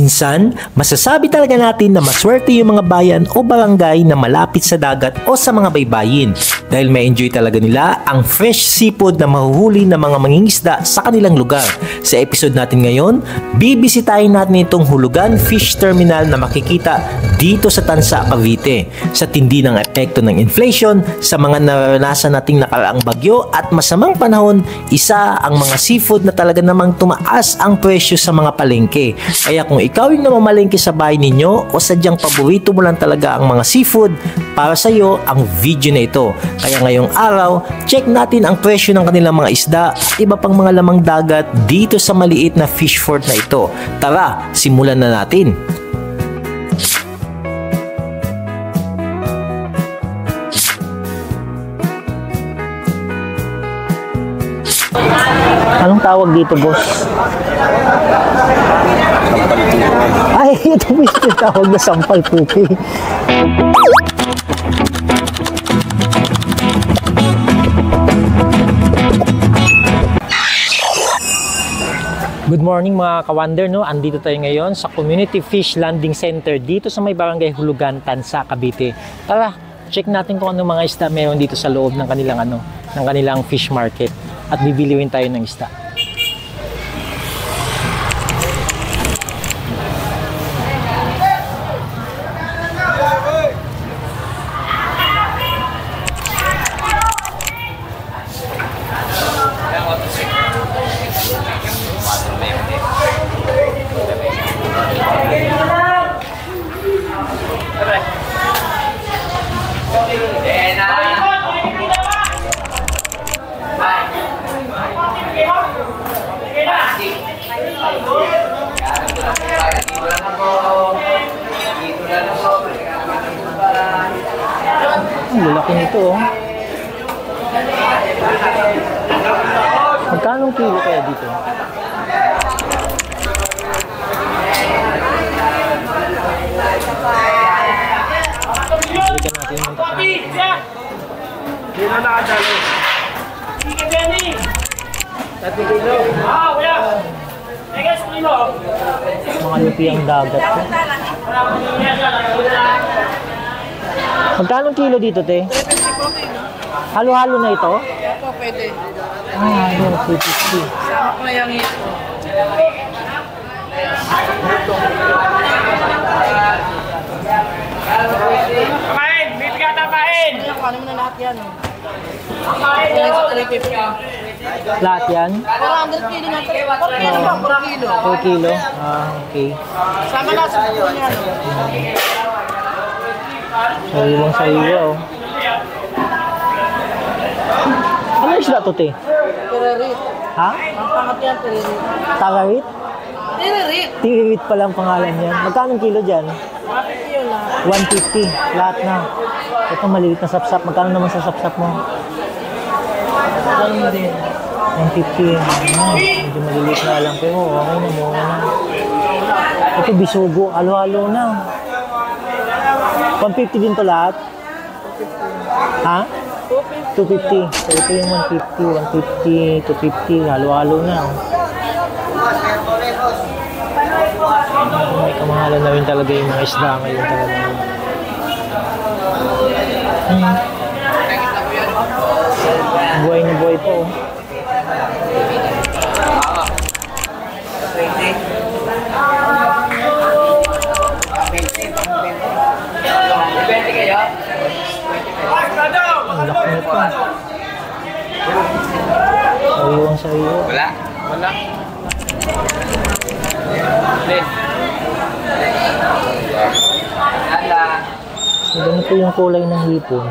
Minsan, masasabi talaga natin na maswerte yung mga bayan o barangay na malapit sa dagat o sa mga baybayin dahil may enjoy talaga nila ang fresh seafood na mahuhuli ng mga mangingisda sa kanilang lugar. Sa episode natin ngayon, bibisitahin natin itong Hulugan Fish Terminal na makikita dito sa Tansa, Cavite. Sa tindi ng epekto ng inflation, sa mga naranasan nating nakaraang bagyo at masamang panahon, isa ang mga seafood na talaga namang tumaas ang presyo sa mga palengke. Kaya kung ikaw yung namamalengke sa bahay ninyo o sadyang paborito mo lang talaga ang mga seafood, para sa iyo ang video na ito. Kaya ngayong araw, check natin ang presyo ng kanilang mga isda at iba pang mga lamang dagat dito sa maliit na fish fort na ito. Tara, simulan na natin. Anong tawag dito, boss? Ay, ito yung tawag na sampal pupi. Good morning mga kawander, no? Andito tayo ngayon sa Community Fish Landing Center dito sa may barangay Hulugan, Tansa, Cavite. Tara, check natin kung anong mga isda meron dito sa loob ng kanilang fish market at bibiliwin tayo ng isda. Ang lalaki nito, oh. Magkano kilo kaya dito? Balikan natin yung tatlo. Hindi na nakadalo. Mga lupi ang dagat ko. Magkano kilo dito, te? Halo-halo na ito? Opo, pwede. Ah, yun, 250. Sama ko yung ito. Kapain! May tiga tapain! Ano mo na lahat yan? Yan sa 350. Lahat yan? 400 kilo na 4 kilo. 4 kilo? Ah, okay. Sama na sa puno niya. Sariwang-sariwa, oh. Ano yung isda to, te? Tiririt. Ha? Ang pangat yan, tiririt. Tagarit? Tiririt. Tiririt pa lang pangalan yan. Magkano kilo dyan? 150 yun na. 150. Lahat na. Ito maliit na sapsap. Magkano naman sa sapsap mo? Ano mo din? 150. Ah, medyo maliliit na lang. Pero okay na, muna na. Ito bisugo. Halo-halo na. 150 din to lahat? 250. Ha? 250. So ito yung 150, 250, halo-halo na. May kamahalan na rin talaga yung mga isda ngayon talaga. Buhay na buhay po. Ang laki nito. Sariwang-sariwa. Wala. Ganito yung kulay ng hipon.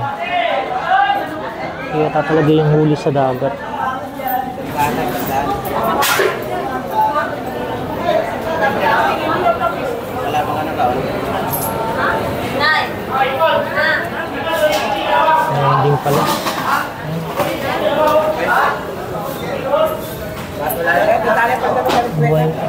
Kaya talaga yung huli sa dagat. Ayan din pala. Buhay pa.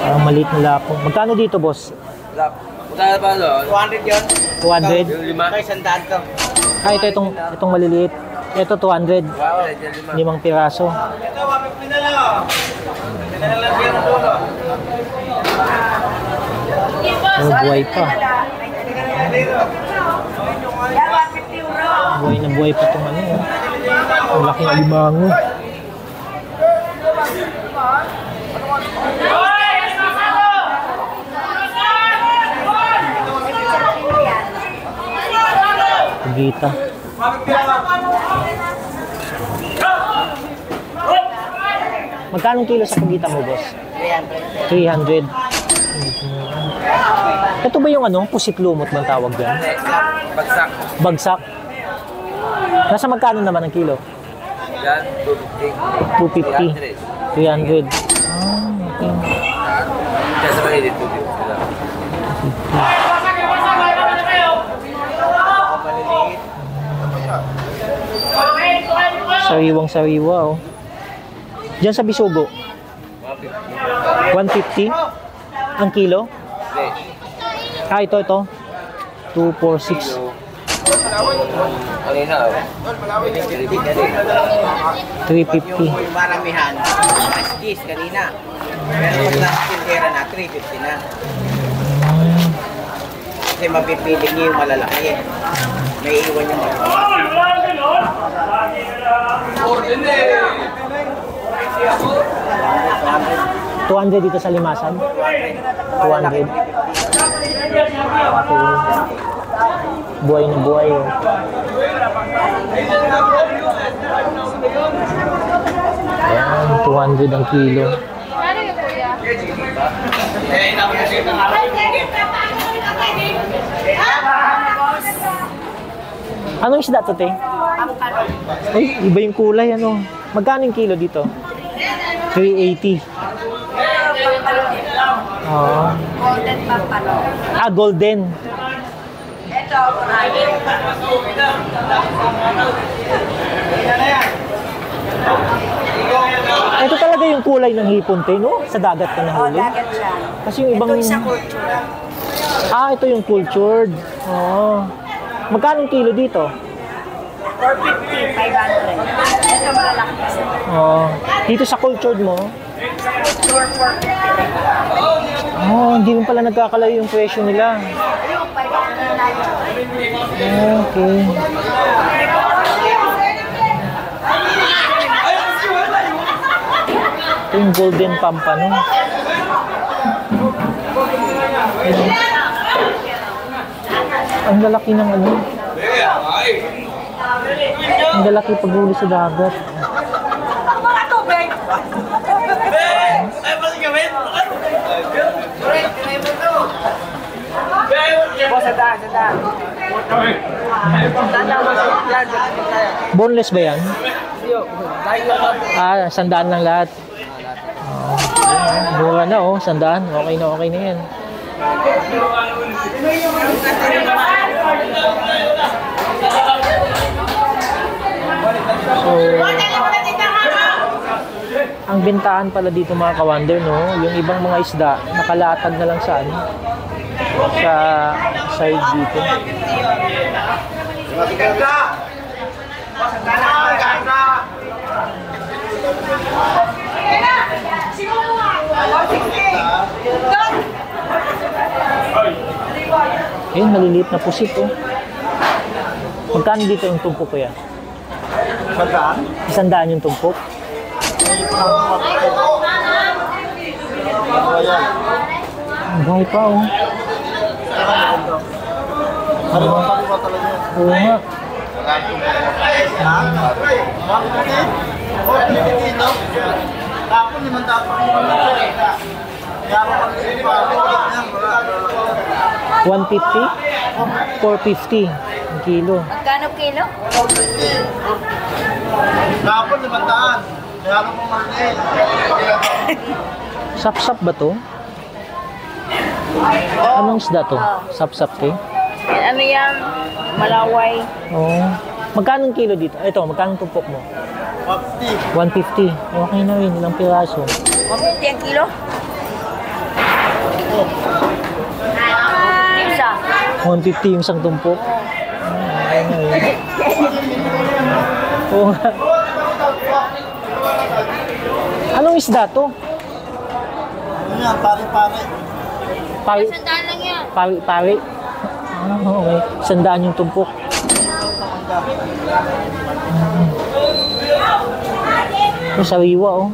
Parang maliit na lapo. Magkano dito, boss? Magkano pa, no? 200 yun. 200? Yung lima. Ay, 100 to. Ah, itong maliliit. Ito 200. 5 piraso. Oh, buhay pa. Buhay na buhay pa itong ano. Ang laki ng limango. Pagita. Magkano kilo sa pagita mo, boss? 300. Ito ba yung ano? Pusit lumot bang tawag dyan? Bagsak. Bagsak. Nasa magkano naman ang kilo? Yan, 250. 300. Ah, okay. Kaya sa mahilit, 250 lang. Sariwang-sariwa, oh. Diyan sa Bisugo? 150 ang kilo? Ah, ito. 246. Kanina, 350. Yung maramihan, mas kanina. Pero pag nasa tindera na, 350 na. Kasi mapipili niyo yung malalaki. May iwan yung malalaki. 200 dito sa Limasan? 200. Okay. Buhay na buhay, oh. Ayan, 200 ang kilo. Anong isda to, te? Ay, iba yung kulay, ano? Magkano yung kilo dito? 380. Oo. Golden pampano. Ah, golden. Ito, Ito talaga yung kulay ng hipon, te, no? Sa dagat ka nahuli. dagat siya. Kasi yung ibang... Ito isa culture. Ah, ito yung cultured. Oo. Magkano yung kilo dito? 450, 500. Ito malalaki kasi. Oo. Dito sa cultured mo? Culture 450. Oh, hindi rin pala nagkakalayo yung presyo nila. Yung 500 na lang. Okay. Ito yung golden pampano. Ang lalaki ng ano. Ang lalaki paghuli sa dagat. Mga tubig! Boneless ba yan? Ah, 100 lang lahat. Oh, mura na, oh, 100. Okay na yan. So, ang bintahan pala dito mga kawander, no, yung ibang mga isda nakalatag na lang sa ano, sa side dito. Eh, maliliit na pusit, oh. Magkano dito yung tumpok ko yan? 100 yung tumpok? Ang buhay pa, oh. Oo nga. $150? $450 ang kilo. Magkano kilo? Kapon, 500. Kaya ako pumanin. Sap-sap ba to? Anong isda to? Sap-sap to? Ano yan? Malaway. Oo. Magkano ang kilo dito? Ito, magkano ang tumpok mo? 150. Okay na rin, ilang piraso. 150 ang kilo? Isa. 150 yung isang tumpok. Okay na rin. Oo nga. Anong isda to? Ano yan? Pare-pare. Pari, Sandaan lang yan. pari. Ah, okay. 100 yung tumpok. Yung sariwa, oh.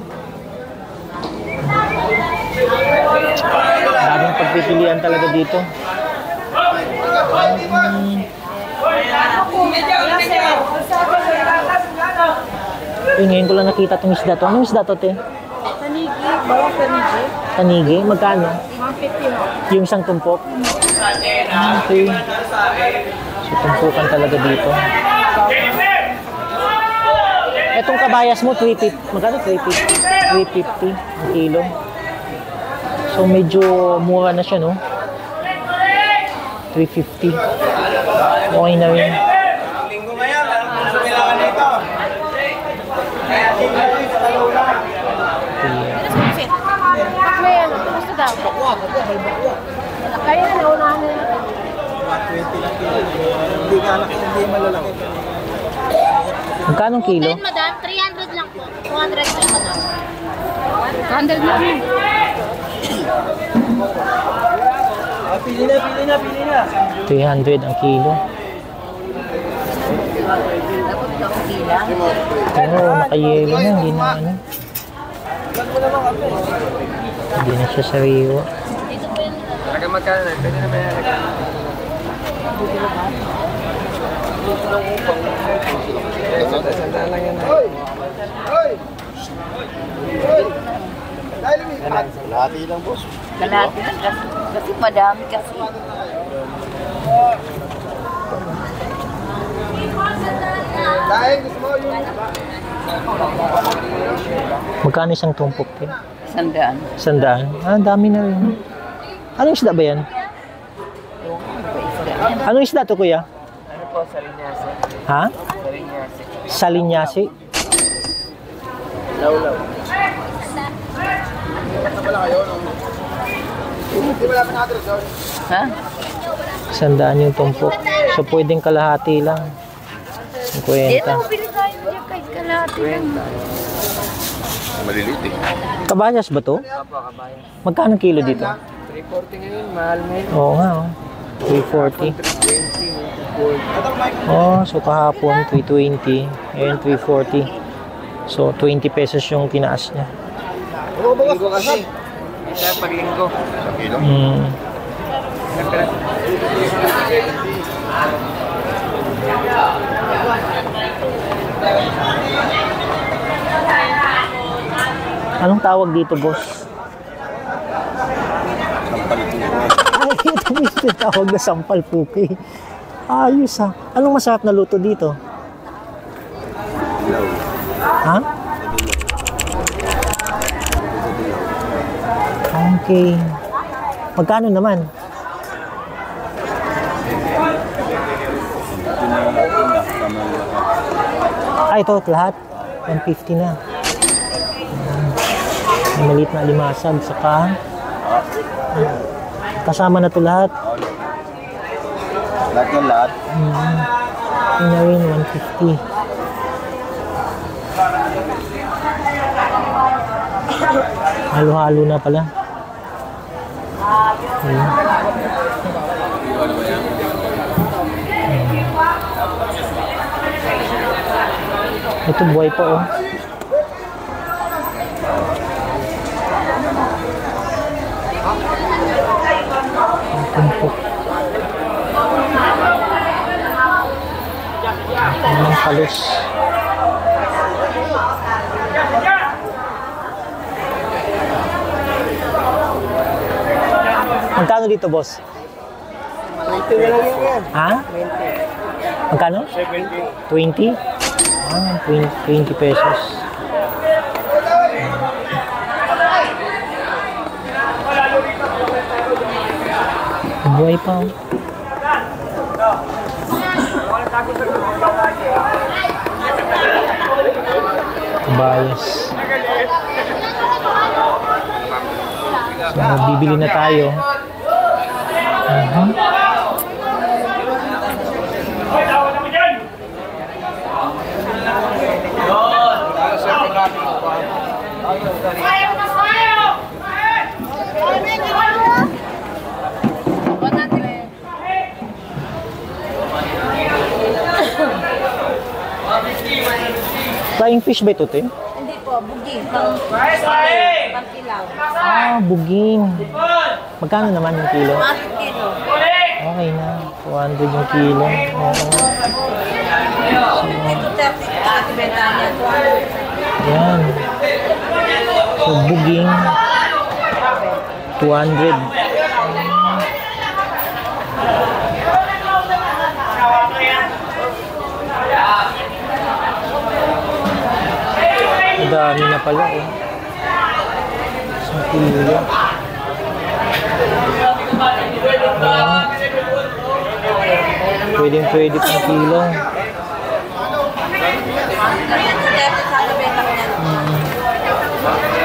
Daming pagpipilian talaga dito. Ngayon ko lang nakita itong isda to. Anong isda to, te? Tanigi. Bawang tanigi. Tanigi? Magkano? 150 ho. Yung isang tumpok? Okay. So, tumpukan talaga dito. Etong kabayas mo, 350. Magkano 350? 350 ang kilo. So, medyo mura na siya, no? 350. Okay na rin. Linggo ngayon, anong sumilangan nito? May ano, gusto daw. Kaya na, naunahan na natin. 120 lang kilo. Hindi nga anak, hindi malalaki. Magkano kilo? Then, madam, 300 lang po. 200 lang, madam. 200 lang. Pili na. 300 ang kilo. Pero nakayelo na, hindi na ano. Hindi na siya sariwa. Talaga magkano na, pwede na bayaran. Sandaan lang yan. Lati lang, boss. Kalahati lang kasi madami kasi. Dahil gusto mo yung... Magkano isang tumpok? Eh? 100. 100? Ah, dami na rin. Anong isda ba yan? Anong isda to, kuya? Ano po, salinyase? Ha? Salinyase. Salinyasi? Laulaw. Ha? 100 yung tumpok. So, pwedeng kalahati lang. 50. Bili tayo dyan kahit kalahati lang. Maliliit eh. Kabayas ba to? Apa, kabayan. Magkano kilo dito? 340 ngayon, mahal ngayon. Oo nga, oh. 340. 320, 340. Oh, so kahapon 320, ngayon 340. So 20 pesos yung tinaas niya. Linggo kasi. Isa pag linggo. Mm. Anong tawag dito, boss? Ay, ito mismo tawag na sampal puki. Ayos ha. Anong masarap na luto dito? Ha? Okay. Magkano naman? Ah, ito lahat. 150 na. May maliit na limasag. Saka kasama na ito lahat. Lahat yung lahat. Yun na rin, 150. Halo-halo na pala. Ayun. Ito buhay pa, oh. Ang tumpok. Ang palos. Magkano dito, boss? 20 na lang yan. Ha? 20. Magkano? 20. Ah, 20 pesos. Buhay pa, oh. Bayas. So, bibili na tayo. Flying fish ba ito, te? Hindi po, buging. Pang-kilaw. Ah, buging. Magkano naman yung kilo? 1 kilo. Okay na. 200 yung kilo. Oo. Ito 30 at benta niya. Yan. So, buging. 200. Dami na pala eh. Isang kilo. Ayan. Pwede pang kilo.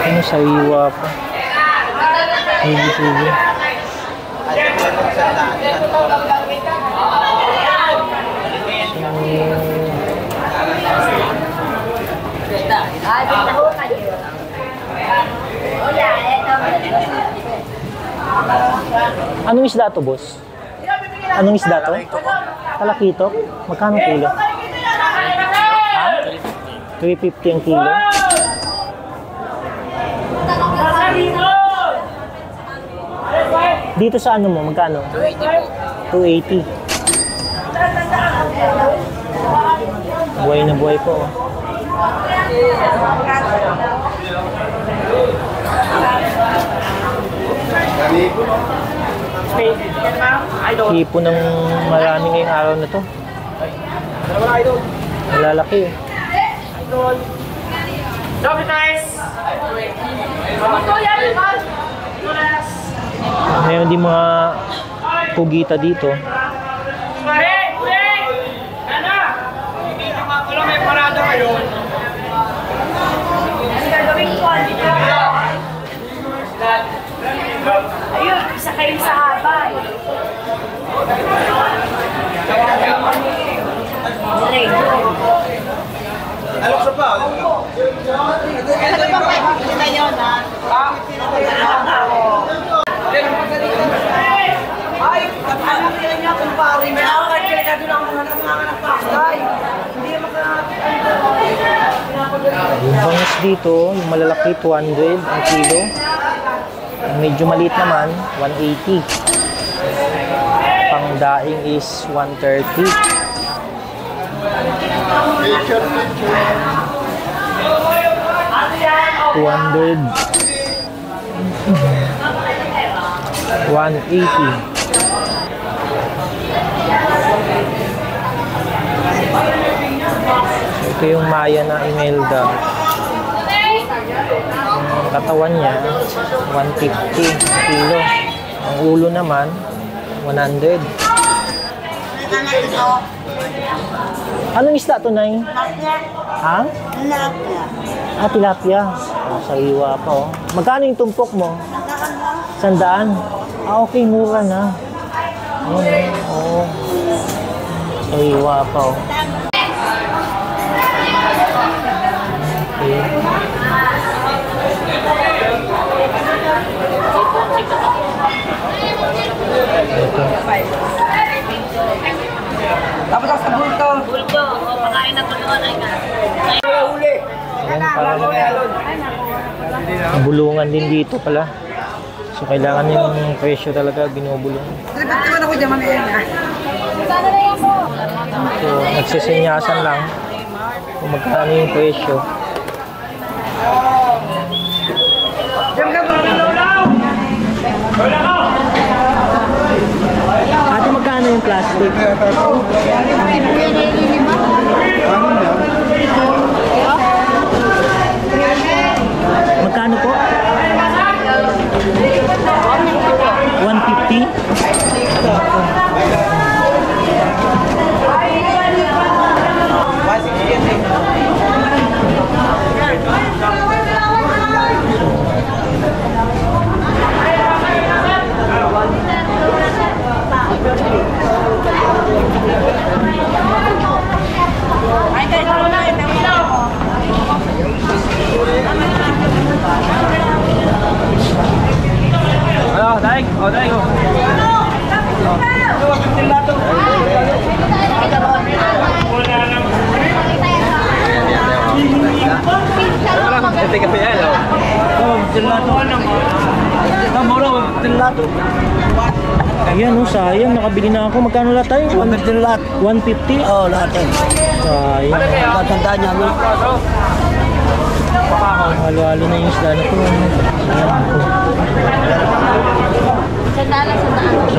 Ano, sariwa pa. Sige. Anong isda to, boss? Anong isda to? Talakitok? Magkano kilo? Ha? 350 ang kilo? Dito sa ano mo, magkano? 280. Buhay na buhay po. Hipo ng marami ngayong araw na to. Malalaki eh. Ngayon di mga pugita dito. Ayun, isa kayo sa habay. Ano sa pa? Ano ba pa na yun, ha? Ay, alam niya kung pari may awat ka na doon ang mga anak pasay. Hindi Yung bangus dito, yung malalaki 200 ang kilo. Ang medyo maliit naman 180. Pang daing is 130. 200. 180. Ito yung Maya na Imelda. Ang katawan niya 150 kilo. Ang ulo naman 100. Anong isda to, Nay? Ha? Ah, tilapia. Oh, sariwa pa oh. Magkano yung tumpok mo? 100. Ah, okay, mura na. Ayan oh. Sariwa pa oh. Okay. Ito. Tapos sa bulto. Bulto, o pakain na tulungan ay ka. Ayan, parang bulungan din dito pala. So, kailangan yung presyo talaga binubulong. Bakit ako diyan yan? So, nagsisenyasan lang kung magkano yung presyo. Ate, magkano yung plastic? Magkano po? 150? Ay, kayo na. Ayan oh, sayang. Nakabili na ako. Magkano lahat tayo? 150 lahat. 150? Oo, lahat yan. Sayang. Tatandaan niya mo. Halo-halo na yung isda na to. Ayan po.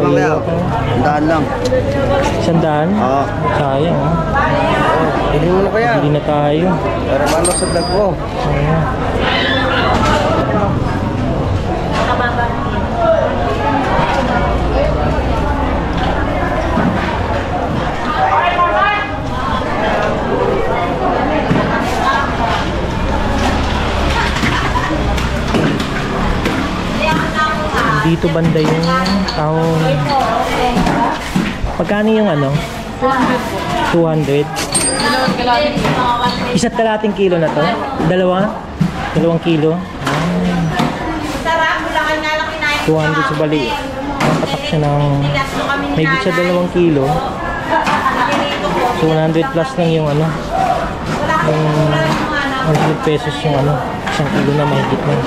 Mamaya, daan lang. Sandaan? Oo. Sayang oh. Hindi mo na kaya. Bili na tayo. Para malo sa vlog ko. Ayan. Dito banda yung taong... Pagkano yung ano? 200. Isa't kalating kilo na to? Dalawa? 2 kilo? 200 sa bali. Patak siya ng... May siya 2 kilo. So 100 plus lang yung ano. Yung 100 pesos yung ano. 1 kilo na mahigit na.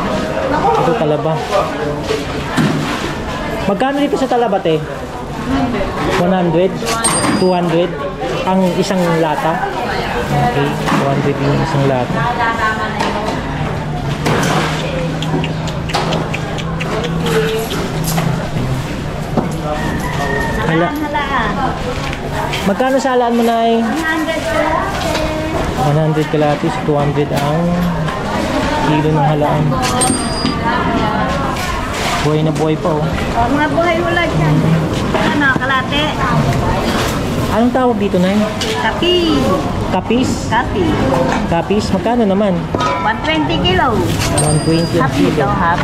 Ito talaba. Magkano dito sa talaba, te? 100? 200? Ang isang lata? Okay, 200 yung isang lata. Hala. Magkano sa halaan mo, Nay? 100 kalatis, 200 ang kilo ng halaan. Buhay na buhay pa, oh. Mga buhay ulat yan. Ano, kalate? Anong tawag dito, Nay? Kapi. Kapis? Kapi. Kapis? Magkano naman? 120 kilo. 120 ang Happy kilo. daw, half.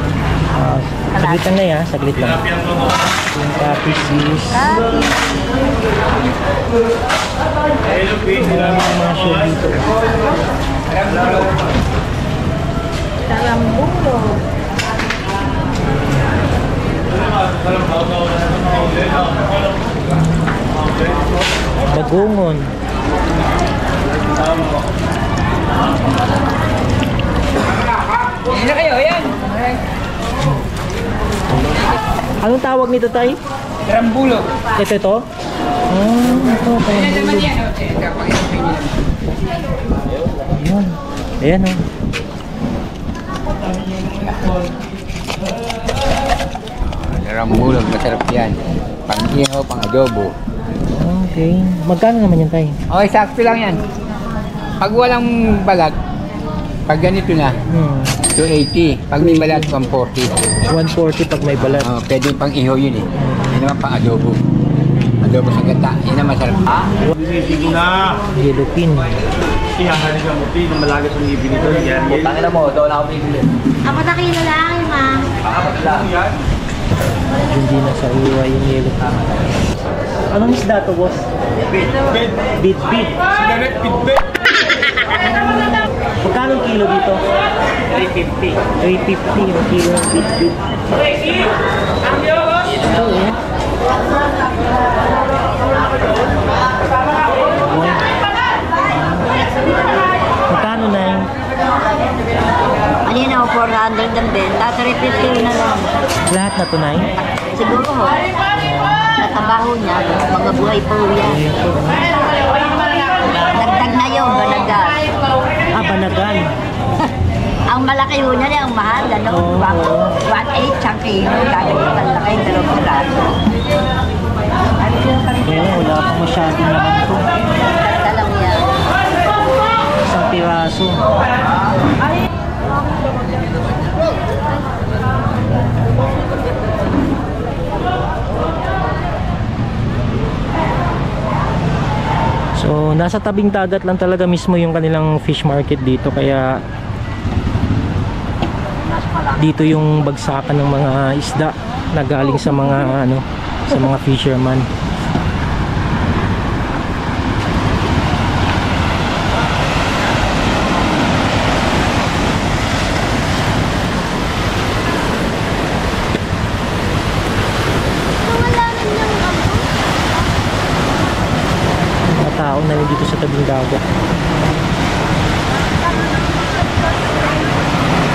Saglit lang na ya, saglit lang. Yung kapis is... Maraming mga show dito. Talambulo. Bagungon. Hindi na kayo, ayan. Anong tawag nito, Tay? Rambulo. Ito? Ito, Ayan naman kalambulo. yan. Ayan. Ayan, oh. Rambulo, masarap yan. Pang-ihaw, pang-adobo. Okay. Magkano naman yan, Tay? Okay, sakto lang yan. Pag walang balat, pag ganito na, 280. Pag may balat, 140. 140 pag may balat. Pwede pang ihaw yun eh. Yan naman pang adobo. Adobo sa gata. Yan ang masarap. Binibig na. Yellow pin. Ihangan niya mo, na malagas ang ibig nito. Yan. Tangin na mo, daw na ako bibili. Apat na kilo lang, ma. Apat lang. Hindi na sa uwa yung yellow pin. Anong isda to, boss? Bit. Sigaret, pitbit. Magkano kilo dito? 350. 350 yung kilo ng bit. Ito eh. Magkano na yun? Kanina, 400 ang benta. 350 na lang. Lahat na tunay? Siguro ho. Natabaho niya. Mga buhay po yan. Dagdag na yun, banagan. Banagan. Ang malaki ho niya, ang mahal. Ano? 1.8 siyang kilo. Gagawin ang laki. 2 piraso. Kaya wala pang masyadong naman ito. Dagdag lang yan. Isang piraso. So, nasa tabing dagat lang talaga mismo yung kanilang fish market dito, kaya dito yung bagsakan ng mga isda na galing sa mga sa mga fisherman. ang nandito sa tabing dagat.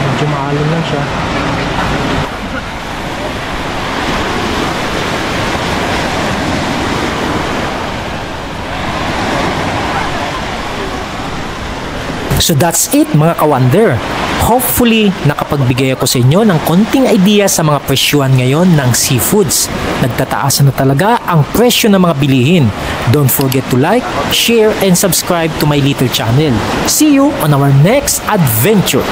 Medyo maalim lang siya. So that's it mga ka-wonder. Hopefully, nakapagbigay ako sa inyo ng konting idea sa mga presyuhan ngayon ng seafoods. Nagtataas na talaga ang presyo ng mga bilihin. Don't forget to like, share, and subscribe to my little channel. See you on our next adventure!